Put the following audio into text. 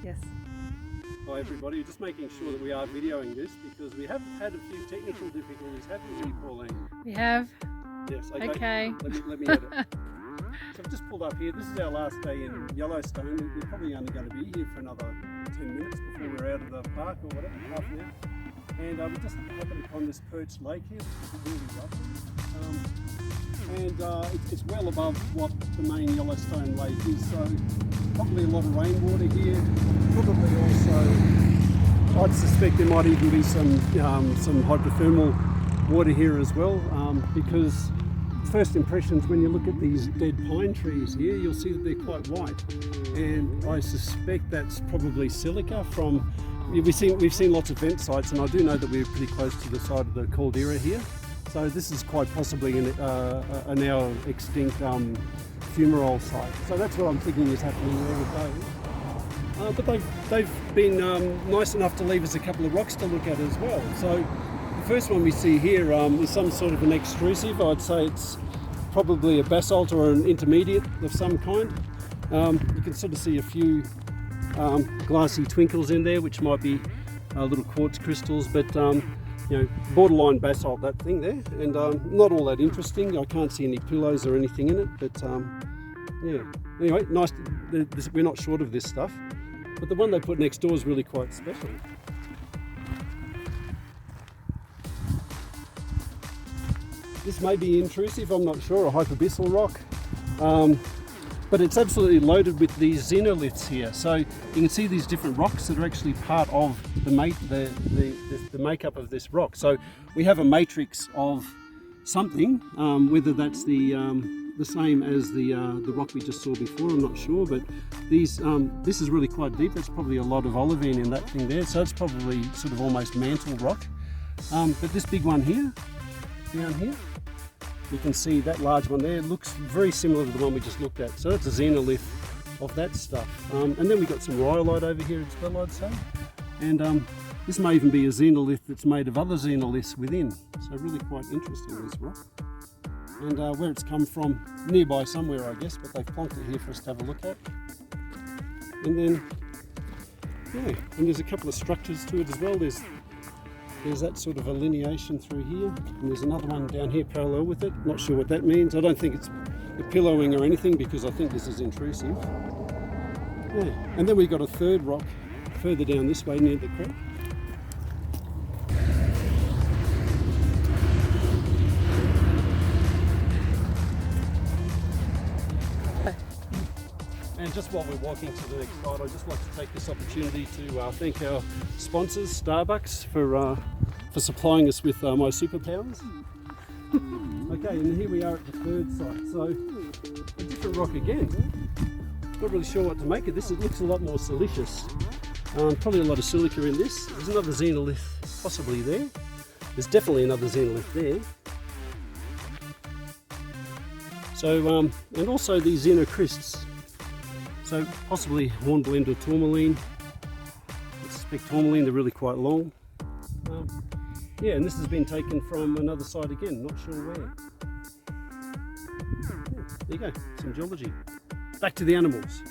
Yes. Hi everybody, just making sure that we are videoing this because we have had a few technical difficulties, haven't we, Pauline? We have. Yes, Okay. Let me edit. So I've just pulled up here. This is our last day in Yellowstone. We're probably only going to be here for another 10 minutes before we're out of the park or whatever, half an hour. And we just happened upon this perched lake here, which is really lovely. It's well above what the main Yellowstone lake is, so probably a lot of rainwater here. Probably also, I'd suspect there might even be some hydrothermal water here as well, because first impressions when you look at these dead pine trees here, you'll see that they're quite white, and I suspect that's probably silica from. We've seen lots of vent sites, and I do know that we're pretty close to the side of the caldera here. So this is quite possibly a now extinct fumarole site. So that's what I'm thinking is happening there with those. But they've been nice enough to leave us a couple of rocks to look at as well. So the first one we see here is some sort of an extrusive. I'd say it's probably a basalt or an intermediate of some kind. You can sort of see a few glassy twinkles in there, which might be little quartz crystals, but you know, borderline basalt, that thing there, and not all that interesting. I can't see any pillows or anything in it, but yeah. Anyway, nice. We're not short of this stuff, but the one they put next door is really quite special. This may be intrusive, I'm not sure, a hyperbyssal rock. But it's absolutely loaded with these xenoliths here. So you can see these different rocks that are actually part of the makeup of this rock. So we have a matrix of something, whether that's the same as the rock we just saw before, I'm not sure. But this is really quite deep. That's probably a lot of olivine in that thing there. So it's probably sort of almost mantle rock. But this big one here, down here, you can see that large one there looks very similar to the one we just looked at. So that's a xenolith of that stuff. And then we've got some rhyolite over here as well, I'd say. And this may even be a xenolith that's made of other xenoliths within. So really quite interesting, this rock. And where it's come from, nearby somewhere I guess, but they've plonked it here for us to have a look at. And then, yeah, and there's a couple of structures to it as well. There's that sort of alineation through here, and there's another one down here parallel with it. Not sure what that means. I don't think it's a pillowing or anything because I think this is intrusive. Yeah, and then we've got a third rock further down this way near the creek. And just while we're walking to the next side, I'd just like to take this opportunity to thank our sponsors, Starbucks, for supplying us with my superpowers. Okay, and here we are at the third site. So, a different rock again. Not really sure what to make of this. It looks a lot more silicious. Probably a lot of silica in this. There's another xenolith possibly there. There's definitely another xenolith there. So, and also these xenocrysts. So possibly hornblende or tourmaline. I suspect tourmaline, they're really quite long. Yeah, and this has been taken from another site again, not sure where. Yeah, there you go, some geology. Back to the animals.